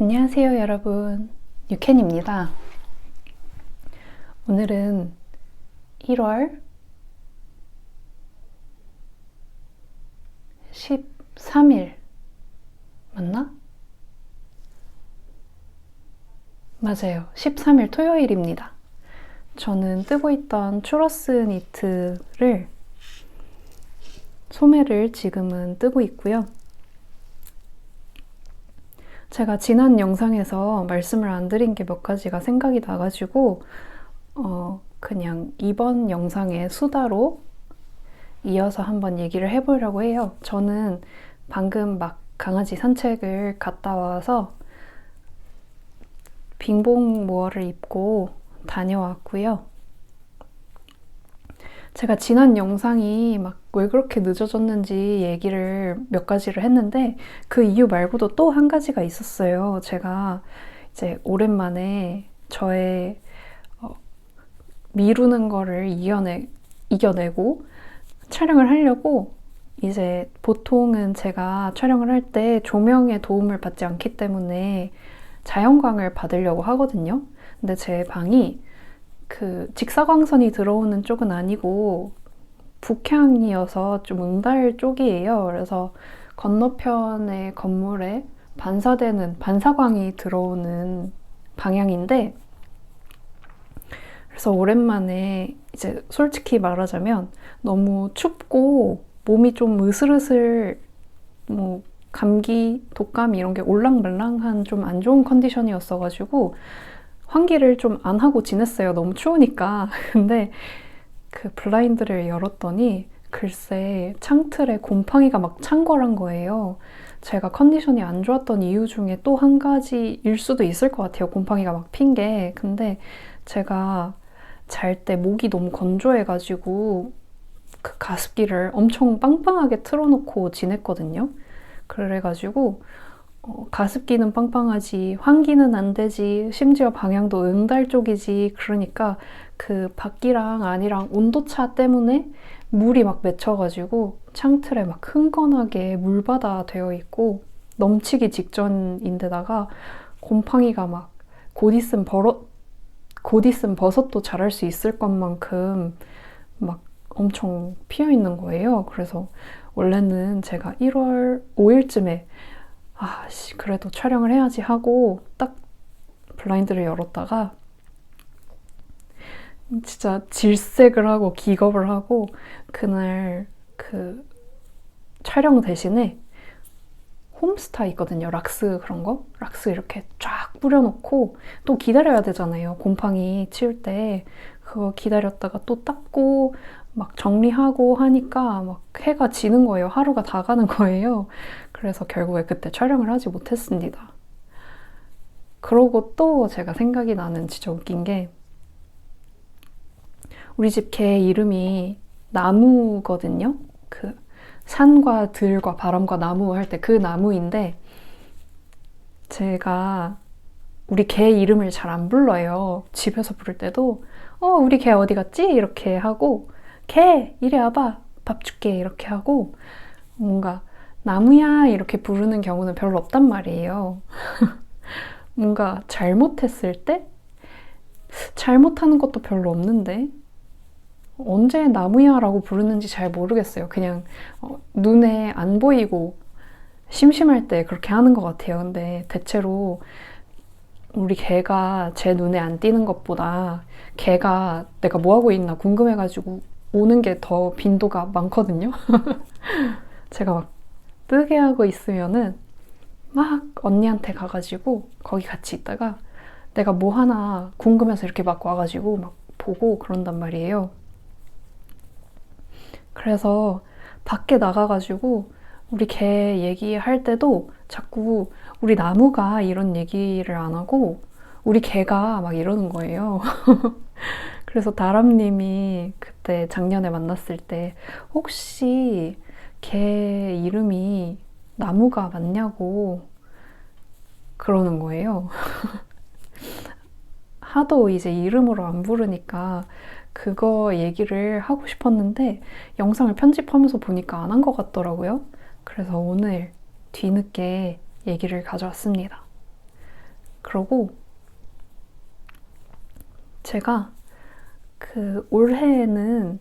안녕하세요, 여러분. 유캔입니다. 오늘은 1월 13일 맞나? 맞아요. 13일 토요일입니다. 저는 뜨고 있던 추러스 니트를 소매를 지금은 뜨고 있고요. 제가 지난 영상에서 말씀을 안 드린 게 몇 가지가 생각이 나가지고 그냥 이번 영상의 수다로 이어서 한번 얘기를 해보려고 해요. 저는 방금 막 강아지 산책을 갔다 와서 빙봉모어를 입고 다녀왔고요. 제가 지난 영상이 막 왜 그렇게 늦어졌는지 얘기를 몇 가지를 했는데 그 이유 말고도 또 한 가지가 있었어요. 제가 이제 오랜만에 저의 미루는 거를 이겨내고 촬영을 하려고 이제 보통은 제가 촬영을 할 때 조명의 도움을 받지 않기 때문에 자연광을 받으려고 하거든요. 근데 제 방이 그 직사광선이 들어오는 쪽은 아니고 북향이어서 좀 응달 쪽이에요. 그래서 건너편의 건물에 반사되는 반사광이 들어오는 방향인데, 그래서 오랜만에 이제 솔직히 말하자면 너무 춥고 몸이 좀 으슬으슬 뭐 감기, 독감 이런 게 올랑말랑한 좀 안 좋은 컨디션이었어가지고 환기를 좀 안 하고 지냈어요. 너무 추우니까. 근데 그 블라인드를 열었더니 글쎄 창틀에 곰팡이가 막 창궐한 거예요. 제가 컨디션이 안 좋았던 이유 중에 또 한 가지일 수도 있을 것 같아요. 곰팡이가 막 핀 게. 근데 제가 잘 때 목이 너무 건조해가지고 그 가습기를 엄청 빵빵하게 틀어놓고 지냈거든요. 그래가지고 가습기는 빵빵하지, 환기는 안 되지, 심지어 방향도 응달 쪽이지. 그러니까 그 밖이랑 안이랑 온도차 때문에 물이 막 맺혀가지고 창틀에 막 흥건하게 물바다 되어 있고 넘치기 직전인데다가 곰팡이가 막 곧 있으면 버섯도 자랄 수 있을 것만큼 막 엄청 피어 있는 거예요. 그래서 원래는 제가 1월 5일쯤에 그래도 촬영을 해야지 하고 딱 블라인드를 열었다가 진짜 질색을 하고 기겁을 하고 그날 그 촬영 대신에 홈스타 있거든요. 락스 그런 거? 락스 이렇게 쫙 뿌려놓고 또 기다려야 되잖아요. 곰팡이 치울 때. 그거 기다렸다가 또 닦고 막 정리하고 하니까 막 해가 지는 거예요. 하루가 다 가는 거예요. 그래서 결국에 그때 촬영을 하지 못했습니다. 그러고 또 제가 생각이 나는 진짜 웃긴 게 우리 집 개 이름이 나무거든요. 그 산과 들과 바람과 나무 할 때 그 나무인데 제가 우리 개 이름을 잘 안 불러요. 집에서 부를 때도 우리 개 어디 갔지? 이렇게 하고 개 이리 와봐 밥 줄게 이렇게 하고 뭔가 나무야 이렇게 부르는 경우는 별로 없단 말이에요. 뭔가 잘못했을 때 잘못하는 것도 별로 없는데 언제 나무야 라고 부르는지 잘 모르겠어요. 그냥 눈에 안 보이고 심심할 때 그렇게 하는 것 같아요. 근데 대체로 우리 개가 제 눈에 안 띄는 것보다 개가 내가 뭐하고 있나 궁금해가지고 오는 게 더 빈도가 많거든요. 제가 막 뜨게 하고 있으면은 막 언니한테 가가지고 거기 같이 있다가 내가 뭐 하나 궁금해서 이렇게 막 와가지고 막 보고 그런단 말이에요. 그래서 밖에 나가가지고 우리 개 얘기할 때도 자꾸 우리 나무가 이런 얘기를 안 하고 우리 개가 막 이러는 거예요. 그래서 다람님이 그때 작년에 만났을 때 혹시 개 이름이 나무가 맞냐고 그러는 거예요. 하도 이제 이름으로 안 부르니까 그거 얘기를 하고 싶었는데 영상을 편집하면서 보니까 안 한 것 같더라고요. 그래서 오늘 뒤늦게 얘기를 가져왔습니다. 그러고 제가 그 올해에는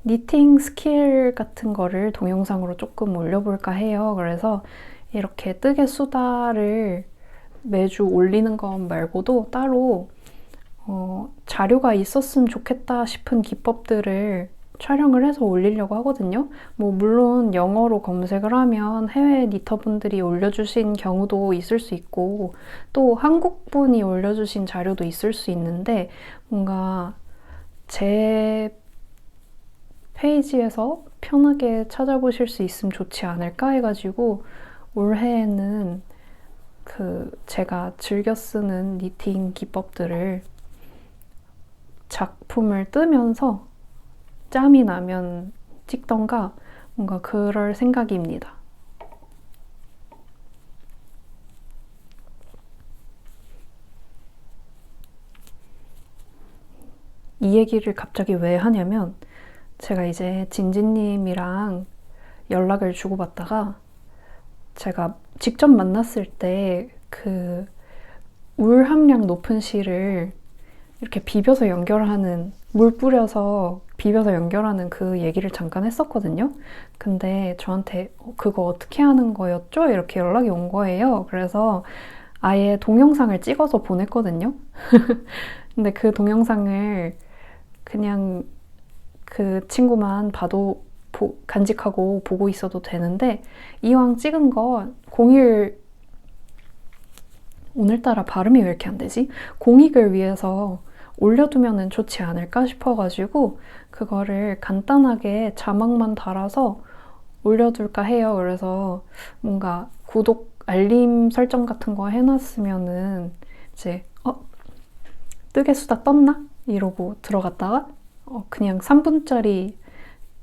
니팅 스킬 같은 거를 동영상으로 조금 올려볼까 해요. 그래서 이렇게 뜨개 수다를 매주 올리는 것 말고도 따로 자료가 있었으면 좋겠다 싶은 기법들을 촬영을 해서 올리려고 하거든요. 뭐 물론 영어로 검색을 하면 해외 니터분들이 올려주신 경우도 있을 수 있고 또 한국분이 올려주신 자료도 있을 수 있는데 뭔가 제 페이지에서 편하게 찾아보실 수 있으면 좋지 않을까 해가지고 올해에는 제가 즐겨 쓰는 니팅 기법들을 작품을 뜨면서 짬이 나면 찍던가 뭔가 그럴 생각입니다. 이 얘기를 갑자기 왜 하냐면 제가 이제 진지님이랑 연락을 주고받다가 제가 직접 만났을 때 그 울 함량 높은 실을 이렇게 비벼서 연결하는, 물 뿌려서 비벼서 연결하는 그 얘기를 잠깐 했었거든요. 근데 저한테 그거 어떻게 하는 거였죠? 이렇게 연락이 온 거예요. 그래서 아예 동영상을 찍어서 보냈거든요. 근데 그 동영상을 그냥 그 친구만 봐도 간직하고 보고 있어도 되는데 이왕 찍은 거 오늘따라 발음이 왜 이렇게 안 되지? 공익을 위해서 올려두면 좋지 않을까 싶어가지고 그거를 간단하게 자막만 달아서 올려둘까 해요. 그래서 뭔가 구독, 알림 설정 같은 거 해놨으면은 이제 뜨개 수다 떴나? 이러고 들어갔다가 그냥 3분짜리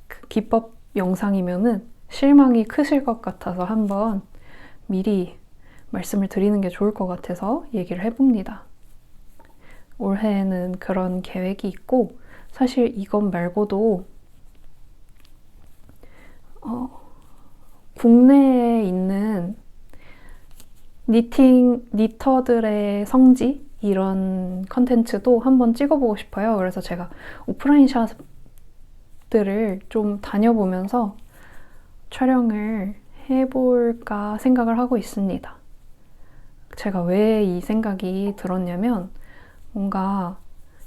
그 기법 영상이면은 실망이 크실 것 같아서 한번 미리 말씀을 드리는 게 좋을 것 같아서 얘기를 해봅니다. 올해에는 그런 계획이 있고 사실 이것 말고도 국내에 있는 니터들의 성지 이런 컨텐츠도 한번 찍어보고 싶어요. 그래서 제가 오프라인 샵들을 좀 다녀보면서 촬영을 해볼까 생각을 하고 있습니다. 제가 왜 이 생각이 들었냐면 뭔가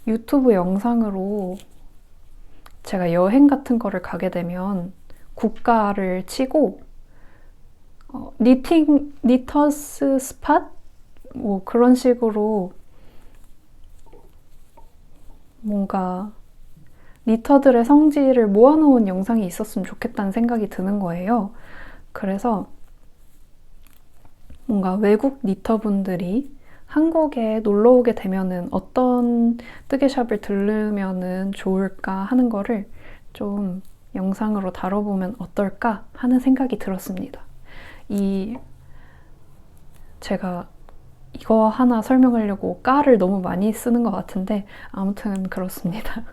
유튜브 영상으로 제가 여행 같은 거를 가게 되면 국가를 치고 니터스 스팟? 뭐 그런 식으로 뭔가 니터들의 성지를 모아놓은 영상이 있었으면 좋겠다는 생각이 드는 거예요. 그래서 뭔가 외국 니터분들이 한국에 놀러 오게 되면은 어떤 뜨개샵을 들르면은 좋을까 하는 거를 좀 영상으로 다뤄보면 어떨까 하는 생각이 들었습니다. 제가 이거 하나 설명하려고 까를 너무 많이 쓰는 것 같은데 아무튼 그렇습니다.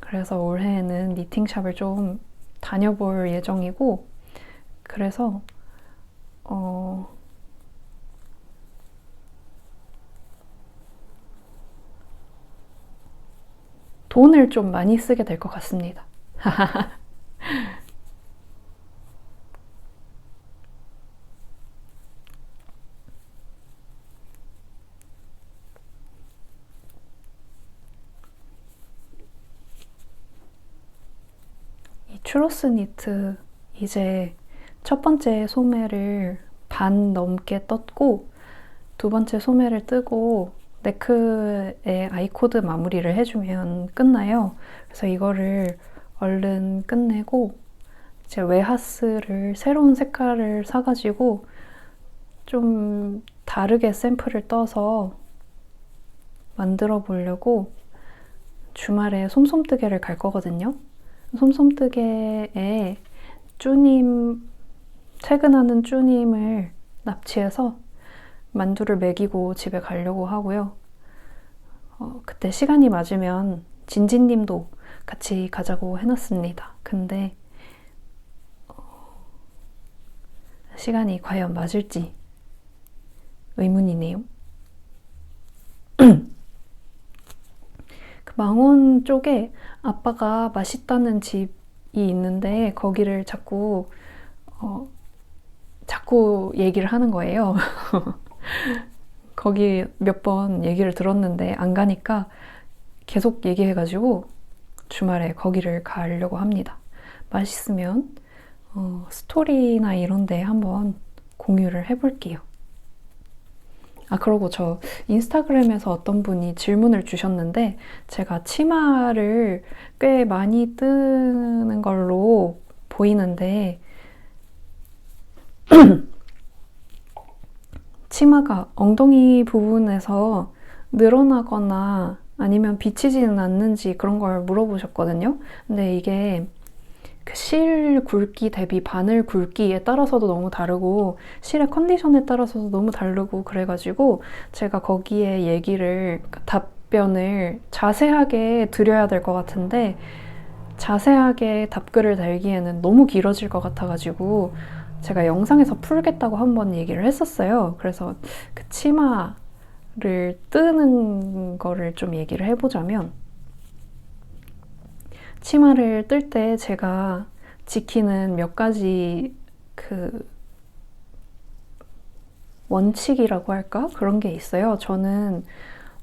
그래서 올해에는 니팅샵을 좀 다녀볼 예정이고 그래서 돈을 좀 많이 쓰게 될 것 같습니다. 이 추로스 니트 이제 첫 번째 소매를 반 넘게 떴고 두 번째 소매를 뜨고 네크에 아이코드 마무리를 해주면 끝나요. 그래서 이거를 얼른 끝내고 이제 웨하스를 새로운 색깔을 사가지고 좀 다르게 샘플을 떠서 만들어 보려고 주말에 솜솜뜨개를 갈 거거든요. 솜솜뜨개에 퇴근하는 쭈님을 납치해서 만두를 먹이고 집에 가려고 하고요. 그때 시간이 맞으면 진진님도 같이 가자고 해놨습니다. 근데 시간이 과연 맞을지 의문이네요. 그 망원 쪽에 아빠가 맛있다는 집이 있는데 거기를 자꾸 얘기를 하는 거예요. 거기 몇 번 얘기를 들었는데 안 가니까 계속 얘기해가지고 주말에 거기를 가려고 합니다. 맛있으면 스토리나 이런 데 한번 공유를 해볼게요. 그러고 저 인스타그램에서 어떤 분이 질문을 주셨는데 제가 치마를 꽤 많이 뜨는 걸로 보이는데 치마가 엉덩이 부분에서 늘어나거나 아니면 비치지는 않는지 그런 걸 물어보셨거든요. 근데 이게 그 실 굵기 대비 바늘 굵기에 따라서도 너무 다르고 실의 컨디션에 따라서도 너무 다르고 그래가지고 제가 거기에 답변을 자세하게 드려야 될 것 같은데 자세하게 답글을 달기에는 너무 길어질 것 같아가지고 제가 영상에서 풀겠다고 한번 얘기를 했었어요. 그래서 그 치마를 뜨는 거를 좀 얘기를 해보자면 치마를 뜰 때 제가 지키는 몇 가지 그 원칙이라고 할까? 그런 게 있어요. 저는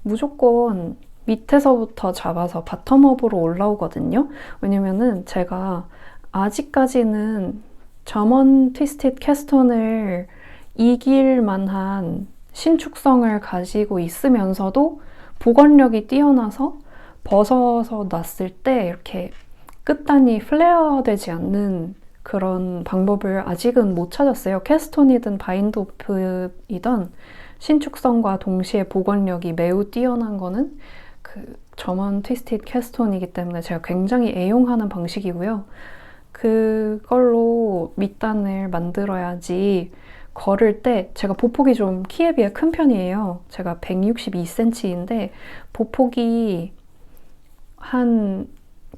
무조건 밑에서부터 잡아서 바텀업으로 올라오거든요. 왜냐면은 제가 아직까지는 점원 트위스티드 캐스톤을 이길 만한 신축성을 가지고 있으면서도 복원력이 뛰어나서 벗어서 놨을 때 이렇게 끝단이 플레어 되지 않는 그런 방법을 아직은 못 찾았어요. 캐스톤이든 바인드오프이든 신축성과 동시에 복원력이 매우 뛰어난 거는 그 점원 트위스티드 캐스톤이기 때문에 제가 굉장히 애용하는 방식이고요. 그걸로 밑단을 만들어야지 걸을 때 제가 보폭이 좀 키에 비해 큰 편이에요. 제가 162cm인데 보폭이 한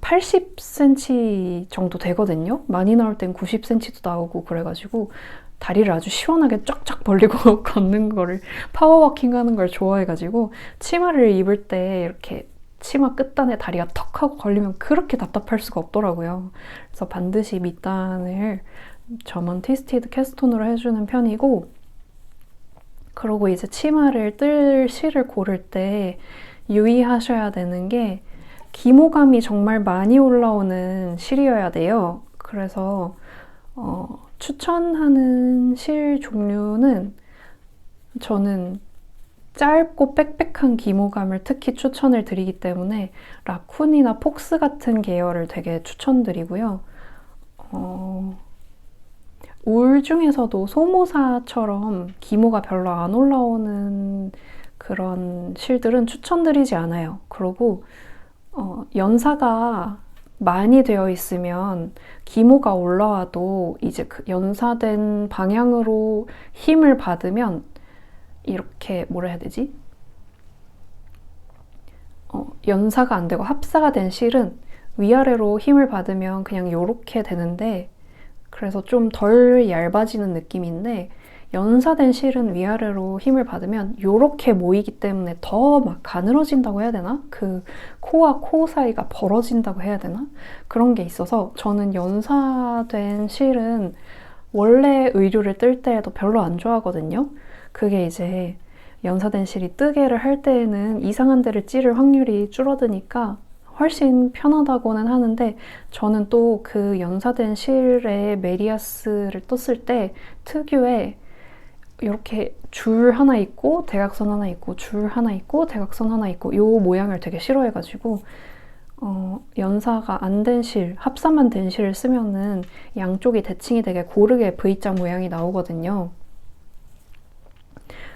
80cm 정도 되거든요. 많이 나올 땐 90cm도 나오고 그래가지고 다리를 아주 시원하게 쫙쫙 벌리고 걷는 거를 파워워킹 하는 걸 좋아해가지고 치마를 입을 때 이렇게 치마 끝단에 다리가 턱 하고 걸리면 그렇게 답답할 수가 없더라고요. 그래서 반드시 밑단을 점원 트위스티드 캐스톤으로 해주는 편이고, 그리고 이제 치마를 뜰 실을 고를 때 유의하셔야 되는 게 기모감이 정말 많이 올라오는 실이어야 돼요. 그래서 추천하는 실 종류는 저는 짧고 빽빽한 기모감을 특히 추천을 드리기 때문에 라쿤이나 폭스 같은 계열을 되게 추천드리고요. 울 중에서도 소모사처럼 기모가 별로 안 올라오는 그런 실들은 추천드리지 않아요. 그리고 연사가 많이 되어 있으면 기모가 올라와도 이제 그 연사된 방향으로 힘을 받으면 이렇게 뭐라 해야 되지? 연사가 안 되고 합사가 된 실은 위아래로 힘을 받으면 그냥 이렇게 되는데 그래서 좀 덜 얇아지는 느낌인데 연사된 실은 위아래로 힘을 받으면 이렇게 모이기 때문에 더 막 가늘어진다고 해야 되나? 그 코와 코 사이가 벌어진다고 해야 되나? 그런 게 있어서 저는 연사된 실은 원래 의류를 뜰 때에도 별로 안 좋아하거든요. 그게 이제 연사된 실이 뜨개를 할 때에는 이상한 데를 찌를 확률이 줄어드니까 훨씬 편하다고는 하는데 저는 또 그 연사된 실에 메리아스를 떴을 때 특유의 이렇게 줄 하나 있고 대각선 하나 있고 줄 하나 있고 대각선 하나 있고 요 모양을 되게 싫어해가지고 연사가 안 된 실, 합사만 된 실을 쓰면은 양쪽이 대칭이 되게 고르게 V자 모양이 나오거든요.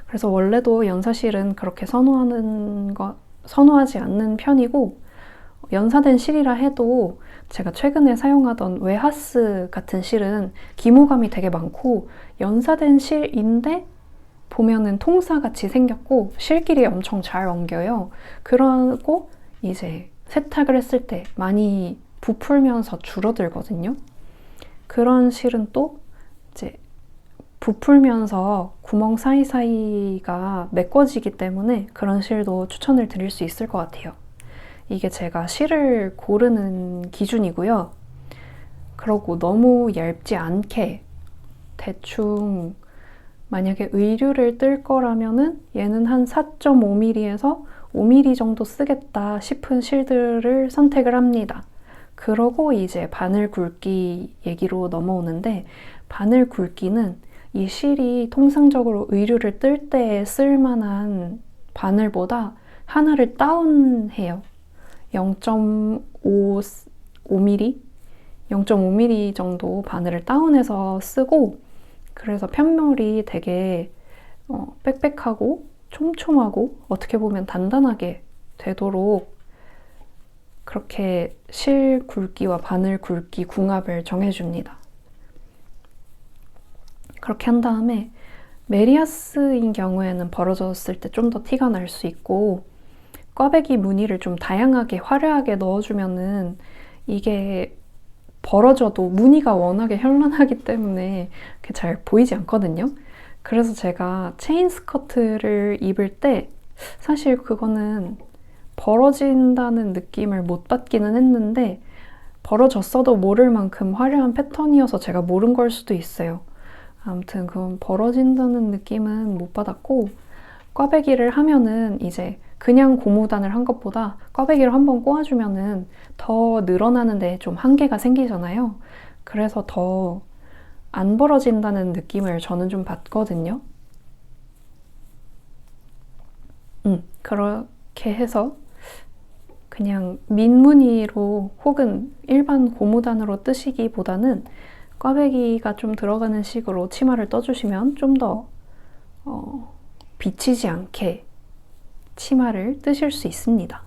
그래서 원래도 연사실은 그렇게 선호하지 않는 편이고 연사된 실이라 해도 제가 최근에 사용하던 웨하스 같은 실은 기모감이 되게 많고 연사된 실인데 보면은 통사같이 생겼고 실끼리 엄청 잘 엉겨요. 그러고 이제 세탁을 했을 때 많이 부풀면서 줄어들거든요. 그런 실은 또 이제 부풀면서 구멍 사이사이가 메꿔지기 때문에 그런 실도 추천을 드릴 수 있을 것 같아요. 이게 제가 실을 고르는 기준이고요. 그러고 너무 얇지 않게 대충 만약에 의류를 뜰 거라면은 얘는 한 4.5mm에서 5mm 정도 쓰겠다 싶은 실들을 선택을 합니다. 그러고 이제 바늘 굵기 얘기로 넘어오는데, 바늘 굵기는 이 실이 통상적으로 의류를 뜰 때 쓸만한 바늘보다 하나를 다운해요. 0.5mm? 0.5mm 정도 바늘을 다운해서 쓰고, 그래서 편물이 되게 빽빽하고 촘촘하고 어떻게 보면 단단하게 되도록 그렇게 실 굵기와 바늘 굵기 궁합을 정해줍니다. 그렇게 한 다음에 메리아스인 경우에는 벌어졌을 때 좀 더 티가 날 수 있고, 꽈배기 무늬를 좀 다양하게 화려하게 넣어주면은 이게 벌어져도 무늬가 워낙에 현란하기 때문에 잘 보이지 않거든요. 그래서 제가 체인 스커트를 입을 때 사실 그거는 벌어진다는 느낌을 못 받기는 했는데, 벌어졌어도 모를 만큼 화려한 패턴이어서 제가 모른 걸 수도 있어요. 아무튼 그건 벌어진다는 느낌은 못 받았고, 꽈배기를 하면은 이제 그냥 고무단을 한 것보다 꽈배기를 한번 꼬아주면은 더 늘어나는 데 좀 한계가 생기잖아요. 그래서 더 안 벌어진다는 느낌을 저는 좀 받거든요. 그렇게 해서 그냥 민무늬로 혹은 일반 고무단으로 뜨시기보다는 꽈배기가 좀 들어가는 식으로 치마를 떠주시면 좀 더 비치지 않게 치마를 뜨실 수 있습니다.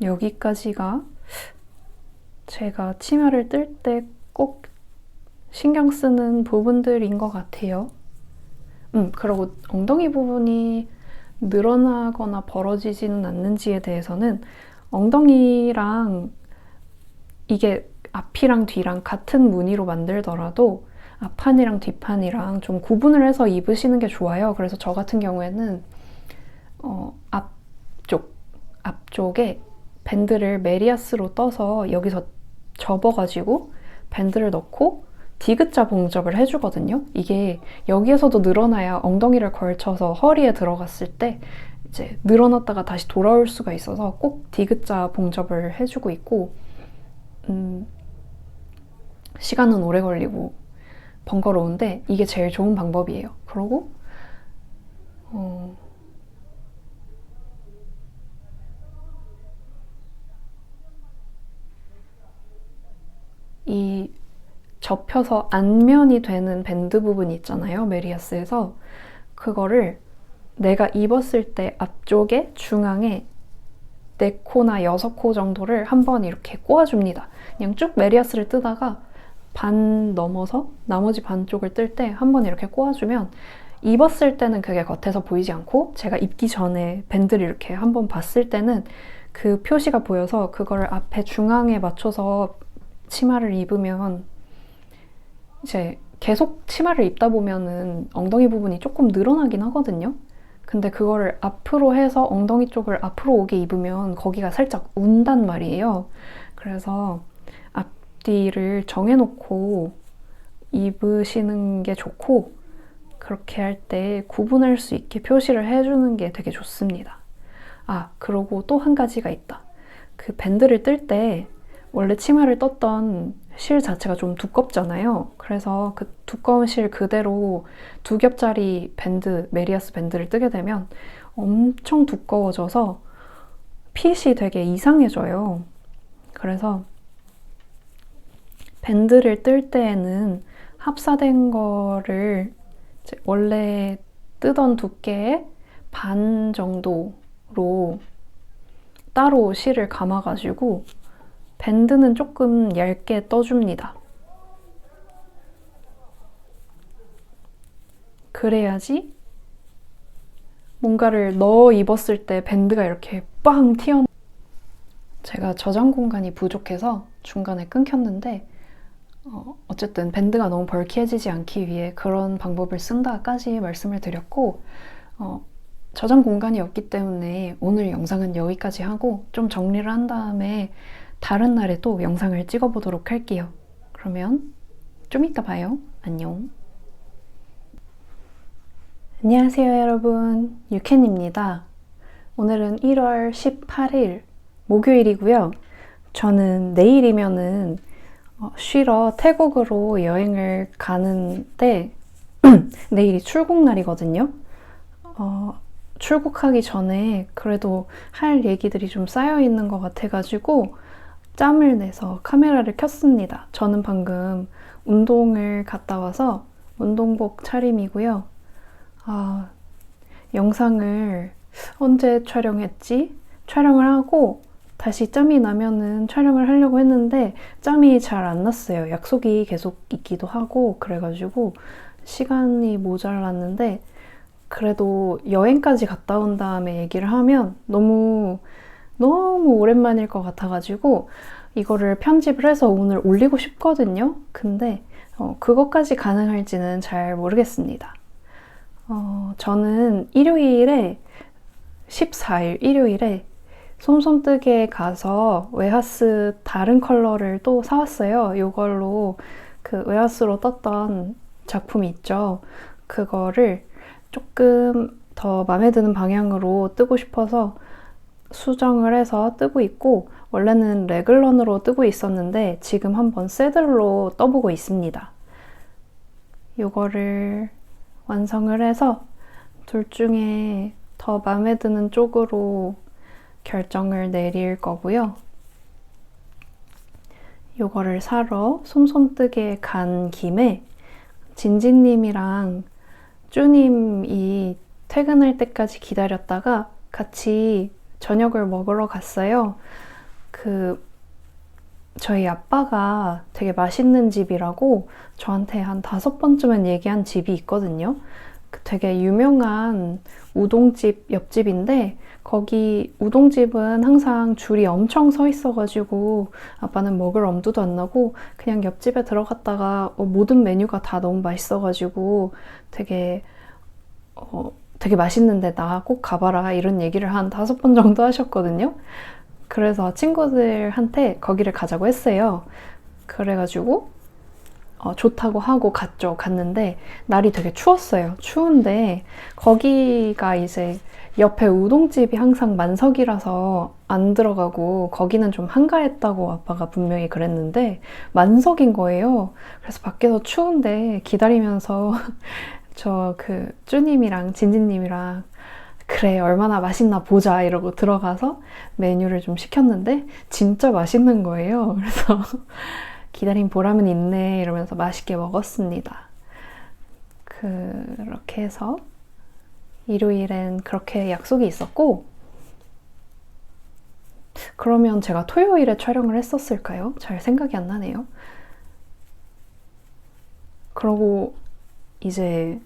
여기까지가 제가 치마를 뜰 때 꼭 신경 쓰는 부분들인 것 같아요. 그리고 엉덩이 부분이 늘어나거나 벌어지지는 않는지에 대해서는 엉덩이랑 이게 앞이랑 뒤랑 같은 무늬로 만들더라도 앞판이랑 뒷판이랑 좀 구분을 해서 입으시는 게 좋아요. 그래서 저 같은 경우에는 앞쪽에 밴드를 메리아스로 떠서 여기서 접어가지고 밴드를 넣고 디귿자 봉접을 해주거든요. 이게 여기에서도 늘어나야 엉덩이를 걸쳐서 허리에 들어갔을 때 이제 늘어났다가 다시 돌아올 수가 있어서 꼭 디귿자 봉접을 해주고 있고, 시간은 오래 걸리고 번거로운데 이게 제일 좋은 방법이에요. 그리고 이 접혀서 안면이 되는 밴드 부분이 있잖아요, 메리아스에서. 그거를 내가 입었을 때 앞쪽에 중앙에 4코나 6코 정도를 한번 이렇게 꼬아줍니다. 그냥 쭉 메리아스를 뜨다가 반 넘어서 나머지 반쪽을 뜰 때 한번 이렇게 꼬아주면 입었을 때는 그게 겉에서 보이지 않고, 제가 입기 전에 밴드를 이렇게 한번 봤을 때는 그 표시가 보여서 그거를 앞에 중앙에 맞춰서 치마를 입으면 이제 계속 치마를 입다 보면은 엉덩이 부분이 조금 늘어나긴 하거든요. 근데 그거를 앞으로 해서 엉덩이 쪽을 앞으로 오게 입으면 거기가 살짝 운단 말이에요. 그래서 앞뒤를 정해놓고 입으시는 게 좋고, 그렇게 할 때 구분할 수 있게 표시를 해주는 게 되게 좋습니다. 그리고 또 한 가지가 있다. 그 밴드를 뜰 때 원래 치마를 떴던 실 자체가 좀 두껍잖아요. 그래서 그 두꺼운 실 그대로 2겹짜리 밴드, 메리아스 밴드를 뜨게 되면 엄청 두꺼워져서 핏이 되게 이상해져요. 그래서 밴드를 뜰 때에는 합사된 거를 원래 뜨던 두께의 반 정도로 따로 실을 감아가지고 밴드는 조금 얇게 떠줍니다. 그래야지 뭔가를 넣어 입었을 때 밴드가 이렇게 빵 제가 저장 공간이 부족해서 중간에 끊겼는데 어쨌든 밴드가 너무 벌키해지지 않기 위해 그런 방법을 쓴다까지 말씀을 드렸고 저장 공간이 없기 때문에 오늘 영상은 여기까지 하고 좀 정리를 한 다음에 다른 날에 또 영상을 찍어보도록 할게요. 그러면 좀 이따 봐요. 안녕. 안녕하세요 여러분, 유캔입니다. 오늘은 1월 18일 목요일이고요. 저는 내일이면은 쉬러 태국으로 여행을 가는데 내일이 출국 날이거든요. 출국하기 전에 그래도 할 얘기들이 좀 쌓여 있는 것 같아가지고 짬을 내서 카메라를 켰습니다. 저는 방금 운동을 갔다 와서 운동복 차림이고요. 영상을 언제 촬영했지? 촬영을 하고 다시 짬이 나면은 촬영을 하려고 했는데 짬이 잘 안 났어요. 약속이 계속 있기도 하고 그래가지고 시간이 모자랐는데 그래도 여행까지 갔다 온 다음에 얘기를 하면 너무 오랜만일 것 같아가지고 이거를 편집을 해서 오늘 올리고 싶거든요. 근데 그것까지 가능할지는 잘 모르겠습니다. 저는 14일 일요일에 솜솜뜨개에 가서 웨하스 다른 컬러를 또 사왔어요. 이걸로 그 웨하스로 떴던 작품이 있죠. 그거를 조금 더 마음에 드는 방향으로 뜨고 싶어서 수정을 해서 뜨고 있고 원래는 레글런으로 뜨고 있었는데 지금 한번 새들로 떠보고 있습니다. 이거를 완성을 해서 둘 중에 더 마음에 드는 쪽으로 결정을 내릴 거고요. 이거를 사러 솜솜뜨개에 간 김에 진진님이랑 쭈님이 퇴근할 때까지 기다렸다가 같이 저녁을 먹으러 갔어요. 저희 아빠가 되게 맛있는 집이라고 저한테 한 5번쯤은 얘기한 집이 있거든요. 되게 유명한 우동집 옆집인데 거기 우동집은 항상 줄이 엄청 서 있어가지고 아빠는 먹을 엄두도 안 나고 그냥 옆집에 들어갔다가 모든 메뉴가 다 너무 맛있어가지고 되게 맛있는데 나 꼭 가봐라 이런 얘기를 한 5번 정도 하셨거든요. 그래서 친구들한테 거기를 가자고 했어요. 그래가지고 좋다고 하고 갔는데 날이 되게 추웠어요. 추운데 거기가 이제 옆에 우동집이 항상 만석이라서 안 들어가고 거기는 좀 한가했다고 아빠가 분명히 그랬는데 만석인 거예요. 그래서 밖에서 추운데 기다리면서 쭈님이랑 진진님이랑 그래 얼마나 맛있나 보자 이러고 들어가서 메뉴를 좀 시켰는데 진짜 맛있는 거예요. 그래서 기다린 보람은 있네 이러면서 맛있게 먹었습니다. 그렇게 해서 일요일엔 그렇게 약속이 있었고 그러면 제가 토요일에 촬영을 했었을까요? 잘 생각이 안 나네요. 그러고 이제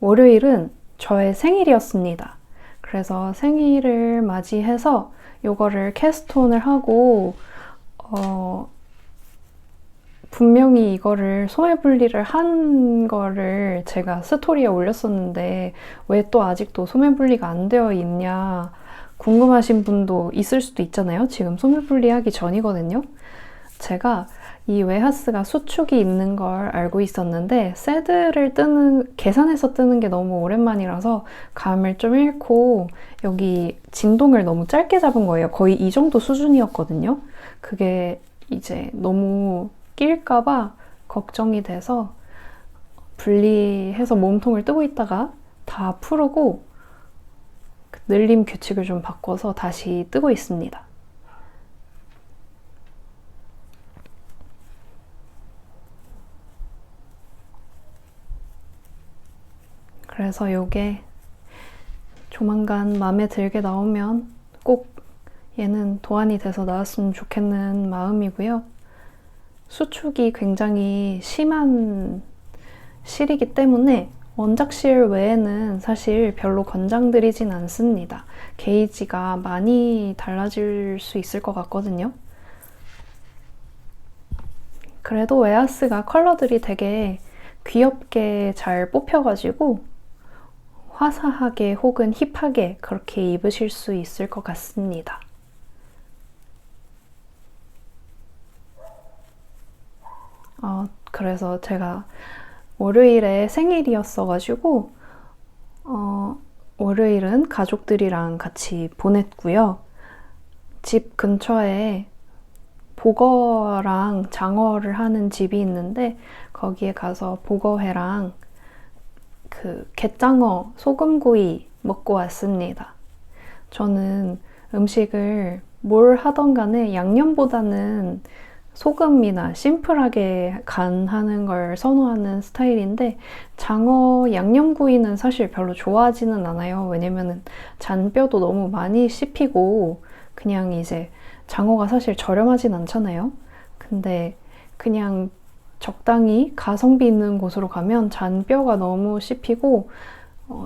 월요일은 저의 생일이었습니다. 그래서 생일을 맞이해서 요거를 캐스톤을 하고 분명히 이거를 소매분리를 한 거를 제가 스토리에 올렸었는데 왜 또 아직도 소매분리가 안 되어 있냐 궁금하신 분도 있을 수도 있잖아요. 지금 소매분리하기 전이거든요. 제가 이 웨하스가 수축이 있는 걸 알고 있었는데 새들을 계산해서 뜨는 게 너무 오랜만이라서 감을 좀 잃고 여기 진동을 너무 짧게 잡은 거예요. 거의 이 정도 수준이었거든요. 그게 이제 너무 낄까봐 걱정이 돼서 분리해서 몸통을 뜨고 있다가 다 풀고 늘림 규칙을 좀 바꿔서 다시 뜨고 있습니다. 그래서 요게 조만간 마음에 들게 나오면 꼭 얘는 도안이 돼서 나왔으면 좋겠는 마음이고요. 수축이 굉장히 심한 실이기 때문에 원작실 외에는 사실 별로 권장드리진 않습니다. 게이지가 많이 달라질 수 있을 것 같거든요. 그래도 웨하스가 컬러들이 되게 귀엽게 잘 뽑혀가지고 화사하게 혹은 힙하게 그렇게 입으실 수 있을 것 같습니다. 그래서 제가 월요일에 생일이었어가지고 월요일은 가족들이랑 같이 보냈고요. 집 근처에 보거랑 장어를 하는 집이 있는데 거기에 가서 보거회랑 그 갯장어 소금구이 먹고 왔습니다. 저는 음식을 뭘 하던 간에 양념보다는 소금이나 심플하게 간하는 걸 선호하는 스타일인데 장어 양념구이는 사실 별로 좋아하지는 않아요. 왜냐면은 잔뼈도 너무 많이 씹히고 그냥 이제 장어가 사실 저렴하진 않잖아요. 근데 그냥 적당히 가성비 있는 곳으로 가면 잔뼈가 너무 씹히고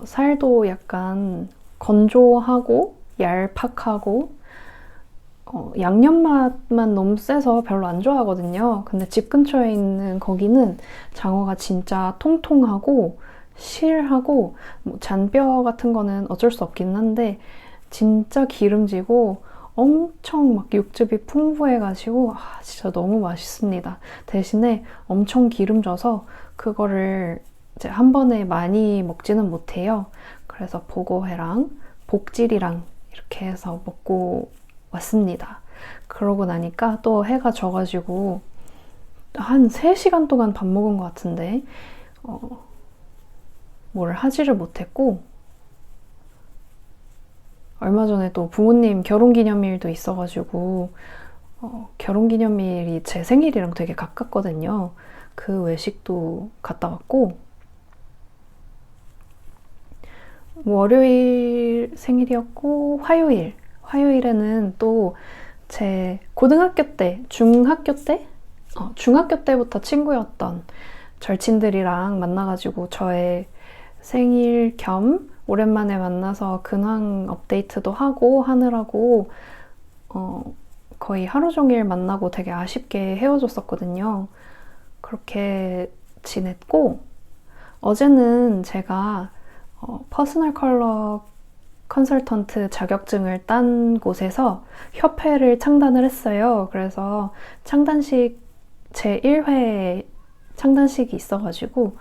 살도 약간 건조하고 얄팍하고 양념 맛만 너무 세서 별로 안 좋아하거든요. 근데 집 근처에 있는 거기는 장어가 진짜 통통하고 실하고 뭐 잔뼈 같은 거는 어쩔 수 없긴 한데 진짜 기름지고 엄청 막 육즙이 풍부해가지고 진짜 너무 맛있습니다. 대신에 엄청 기름져서 그거를 이제 한 번에 많이 먹지는 못해요. 그래서 보고회랑 복질이랑 이렇게 해서 먹고 왔습니다. 그러고 나니까 또 해가 져가지고 한 3시간 동안 밥 먹은 것 같은데 뭘 하지를 못했고 얼마 전에 또 부모님 결혼기념일도 있어가지고 결혼기념일이 제 생일이랑 되게 가깝거든요. 그 외식도 갔다 왔고 월요일 생일이었고 화요일에는 또 제 고등학교 때, 중학교 때부터 친구였던 절친들이랑 만나가지고 저의 생일 겸 오랜만에 만나서 근황 업데이트도 하고 하느라고 거의 하루 종일 만나고 되게 아쉽게 헤어졌었거든요. 그렇게 지냈고 어제는 제가 퍼스널 컬러 컨설턴트 자격증을 딴 곳에서 협회를 창단을 했어요. 그래서 창단식 제1회 창단식이 있어가지고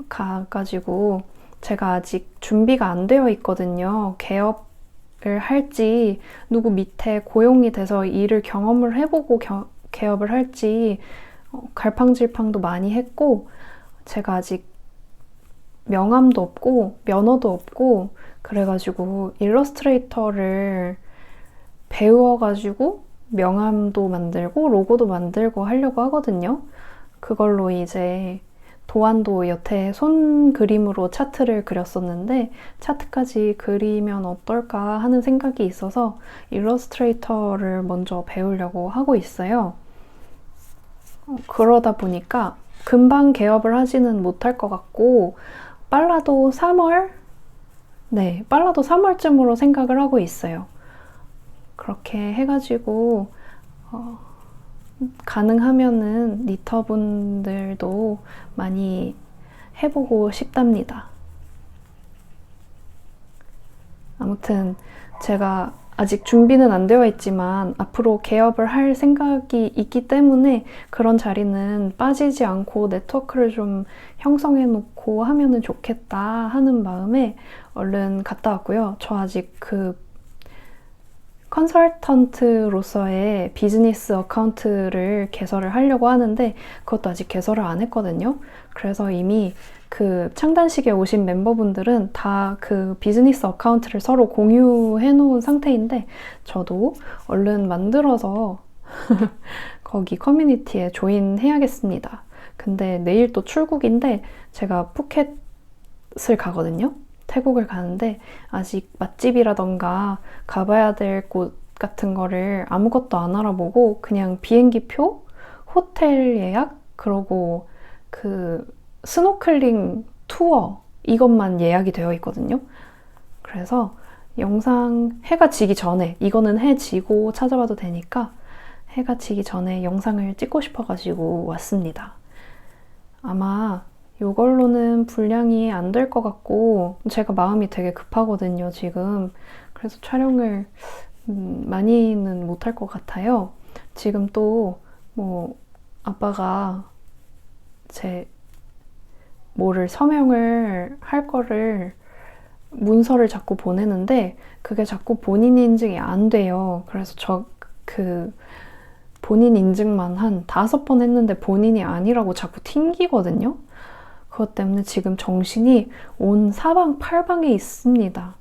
가가지고 제가 아직 준비가 안 되어 있거든요. 개업을 할지 누구 밑에 고용이 돼서 일을 경험을 해보고 개업을 할지 갈팡질팡도 많이 했고 제가 아직 명함도 없고 면허도 없고 그래가지고 일러스트레이터를 배워가지고 명함도 만들고 로고도 만들고 하려고 하거든요. 그걸로 이제 도안도 여태 손 그림으로 차트를 그렸었는데 차트까지 그리면 어떨까 하는 생각이 있어서 일러스트레이터를 먼저 배우려고 하고 있어요. 그러다 보니까 금방 개업을 하지는 못할 것 같고 빨라도 3월쯤으로 생각을 하고 있어요. 그렇게 해가지고 가능하면은 니터분들도 많이 해보고 싶답니다. 아무튼 제가 아직 준비는 안 되어 있지만 앞으로 개업을 할 생각이 있기 때문에 그런 자리는 빠지지 않고 네트워크를 좀 형성해 놓고 하면은 좋겠다 하는 마음에 얼른 갔다 왔고요. 저 아직 그 컨설턴트로서의 비즈니스 어카운트를 개설을 하려고 하는데 그것도 아직 개설을 안 했거든요. 그래서 이미 그 창단식에 오신 멤버분들은 다 그 비즈니스 어카운트를 서로 공유해 놓은 상태인데 저도 얼른 만들어서 거기 커뮤니티에 조인해야겠습니다. 근데 내일 또 출국인데 제가 푸켓을 가거든요. 태국을 가는데 아직 맛집이라던가 가봐야 될 곳 같은 거를 아무것도 안 알아보고 그냥 비행기표, 호텔 예약, 그러고 그 스노클링 투어 이것만 예약이 되어 있거든요. 그래서 영상 해가 지기 전에, 이거는 해 지고 찾아봐도 되니까 해가 지기 전에 영상을 찍고 싶어가지고 왔습니다. 아마 이걸로는 분량이 안 될 것 같고 제가 마음이 되게 급하거든요, 지금. 그래서 촬영을 많이는 못할 것 같아요. 지금 또 뭐 아빠가 제 뭐를 서명을 할 거를 문서를 자꾸 보내는데 그게 자꾸 본인 인증이 안 돼요. 그래서 본인 인증만 한 5번 했는데 본인이 아니라고 자꾸 튕기거든요. 그것 때문에 지금 정신이 온 사방팔방에 있습니다.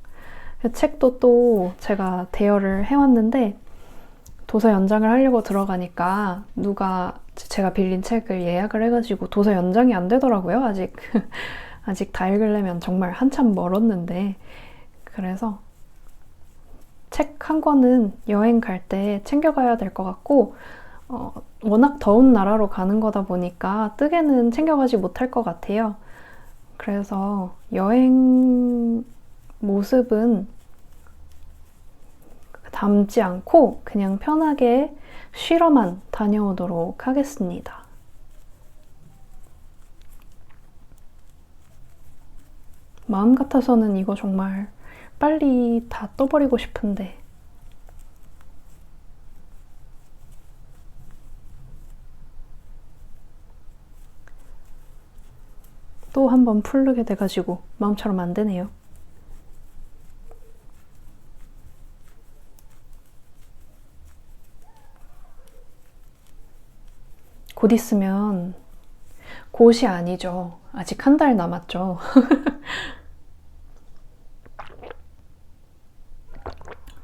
책도 또 제가 대여를 해왔는데 도서 연장을 하려고 들어가니까 누가 제가 빌린 책을 예약을 해가지고 도서 연장이 안 되더라고요. 아직 다 읽으려면 정말 한참 멀었는데. 그래서 책 한 권은 여행 갈 때 챙겨가야 될 것 같고 워낙 더운 나라로 가는 거다 보니까 뜨개는 챙겨가지 못할 것 같아요. 그래서 여행 모습은 담지 않고 그냥 편하게 쉬러만 다녀오도록 하겠습니다. 마음 같아서는 이거 정말 빨리 다 떠버리고 싶은데 또 한 번 풀르게 돼가지고 마음처럼 안 되네요. 곧 있으면 곧이 아니죠. 아직 한 달 남았죠.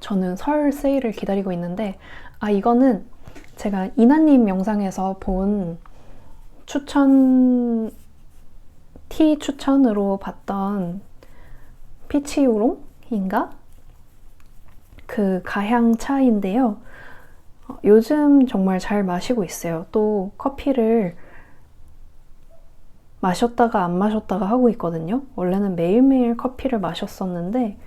저는 설 세일을 기다리고 있는데 이거는 제가 이나님 영상에서 본 티 추천으로 봤던 피치우롱인가? 그 가향 차인데요. 요즘 정말 잘 마시고 있어요. 또 커피를 마셨다가 안 마셨다가 하고 있거든요. 원래는 매일매일 커피를 마셨었는데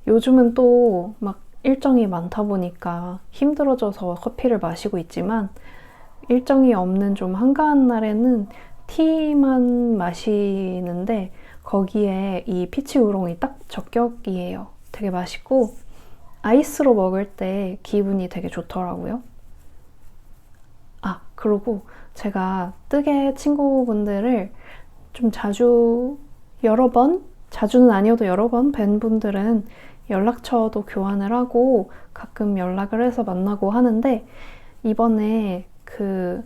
요즘은 또 막 일정이 많다 보니까 힘들어져서 커피를 마시고 있지만 일정이 없는 좀 한가한 날에는 티만 마시는데 거기에 이 피치 우롱이 딱 적격이에요. 되게 맛있고 아이스로 먹을 때 기분이 되게 좋더라고요. 그리고 제가 뜨개 친구분들을 좀 자주는 아니어도 여러 번 뵌 분들은 연락처도 교환을 하고 가끔 연락을 해서 만나고 하는데 이번에 그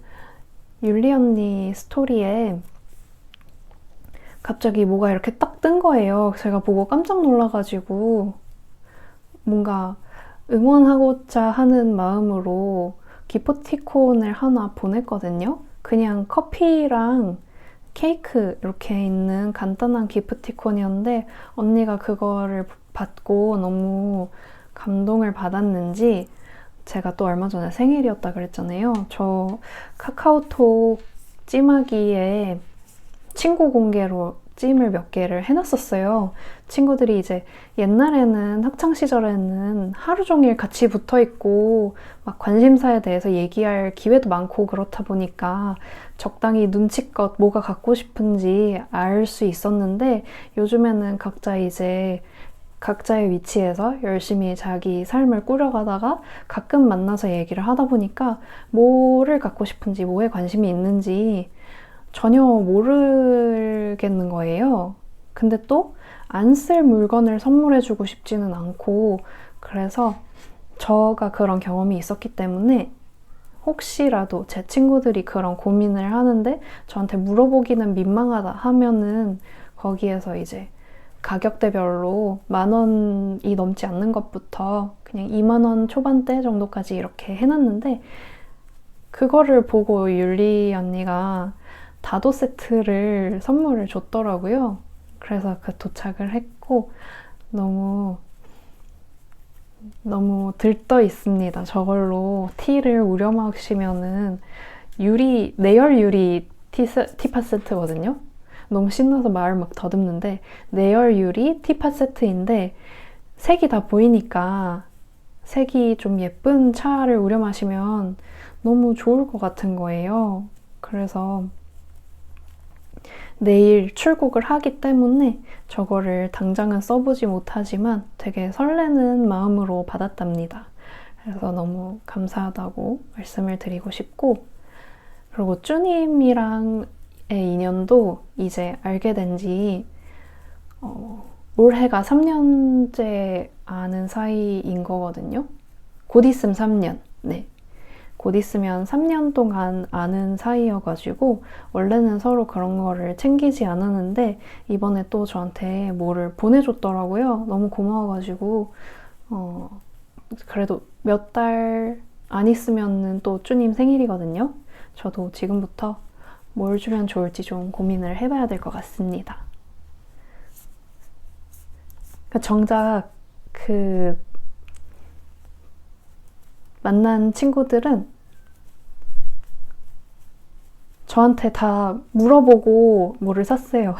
율리 언니 스토리에 갑자기 뭐가 이렇게 딱 뜬 거예요. 제가 보고 깜짝 놀라가지고 뭔가 응원하고자 하는 마음으로 기프티콘을 하나 보냈거든요. 그냥 커피랑 케이크 이렇게 있는 간단한 기프티콘이었는데 언니가 그거를 받고 너무 감동을 받았는지 제가 또 얼마 전에 생일이었다 그랬잖아요. 저 카카오톡 찜하기에 친구 공개로 찜을 몇 개를 해놨었어요. 친구들이 이제 옛날에는 학창시절에는 하루 종일 같이 붙어있고 막 관심사에 대해서 얘기할 기회도 많고 그렇다 보니까 적당히 눈치껏 뭐가 갖고 싶은지 알 수 있었는데 요즘에는 각자 이제 각자의 위치에서 열심히 자기 삶을 꾸려가다가 가끔 만나서 얘기를 하다 보니까 뭐를 갖고 싶은지 뭐에 관심이 있는지 전혀 모르겠는 거예요. 근데 또 안 쓸 물건을 선물해주고 싶지는 않고 그래서 저가 그런 경험이 있었기 때문에 혹시라도 제 친구들이 그런 고민을 하는데 저한테 물어보기는 민망하다 하면은 거기에서 이제 가격대별로 10,000원이 넘지 않는 것부터 그냥 20,000원 초반대 정도까지 이렇게 해놨는데 그거를 보고 율리 언니가 다도 세트를 선물을 줬더라고요. 그래서 도착을 했고 너무 들떠 있습니다. 저걸로 티를 우려 마시면은 내열 유리 티팟 세트거든요. 너무 신나서 말을 막 더듬는데 내열 유리 티팟 세트인데 색이 다 보이니까 색이 좀 예쁜 차를 우려 마시면 너무 좋을 것 같은 거예요. 그래서 내일 출국을 하기 때문에 저거를 당장은 써보지 못하지만 되게 설레는 마음으로 받았답니다. 그래서 너무 감사하다고 말씀을 드리고 싶고, 그리고 쭈님이랑의 인연도 이제 알게 된 지 올해가 3년째 아는 사이인 거거든요. 곧 있으면 3년. 네. 곧 있으면 3년 동안 아는 사이여가지고 원래는 서로 그런 거를 챙기지 않았는데 이번에 또 저한테 뭐를 보내줬더라고요. 너무 고마워가지고 그래도 몇 달 안 있으면은 또 쭈님 생일이거든요. 저도 지금부터 뭘 주면 좋을지 좀 고민을 해봐야 될 것 같습니다. 그러니까 정작 그 만난 친구들은 저한테 다 물어보고 뭐를 샀어요.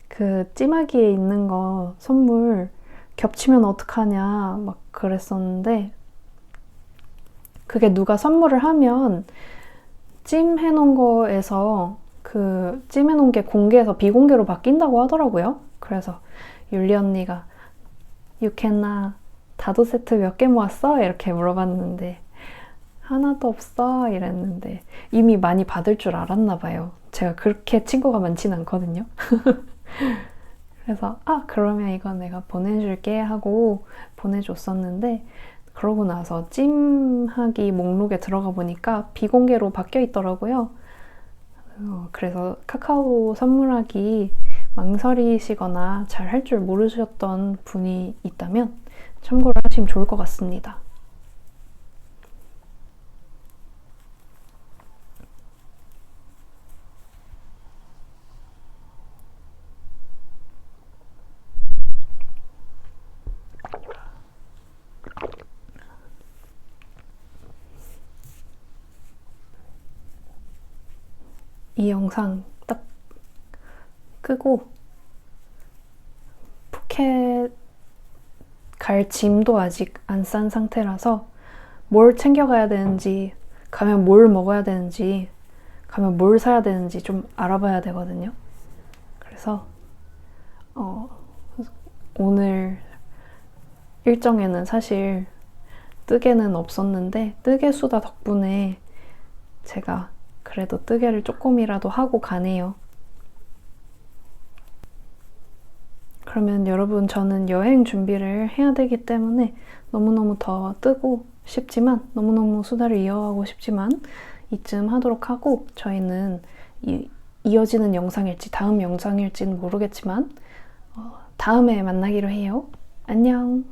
그 찜하기에 있는 거 선물 겹치면 어떡하냐 막 그랬었는데, 그게 누가 선물을 하면 찜 해놓은 거에서 그 찜 해놓은 게 공개해서 비공개로 바뀐다고 하더라고요. 그래서 율리 언니가 유캔나 다도 세트 몇 개 모았어? 이렇게 물어봤는데 하나도 없어 이랬는데 이미 많이 받을 줄 알았나 봐요. 제가 그렇게 친구가 많진 않거든요. 그래서 그러면 이건 내가 보내줄게 하고 보내줬었는데, 그러고 나서 찜하기 목록에 들어가 보니까 비공개로 바뀌어 있더라고요. 그래서 카카오 선물하기 망설이시거나 잘 할 줄 모르셨던 분이 있다면 참고를 하시면 좋을 것 같습니다. 이 영상 딱 끄고 푸켓 갈 짐도 아직 안 싼 상태라서 뭘 챙겨가야 되는지, 가면 뭘 먹어야 되는지, 가면 뭘 사야 되는지 좀 알아봐야 되거든요. 그래서 오늘 일정에는 사실 뜨개는 없었는데 뜨개 수다 덕분에 제가 그래도 뜨개를 조금이라도 하고 가네요. 그러면 여러분, 저는 여행 준비를 해야 되기 때문에 너무너무 더 뜨고 싶지만, 너무너무 수다를 이어가고 싶지만 이쯤 하도록 하고, 저희는 이어지는 영상일지 다음 영상일지는 모르겠지만 다음에 만나기로 해요. 안녕.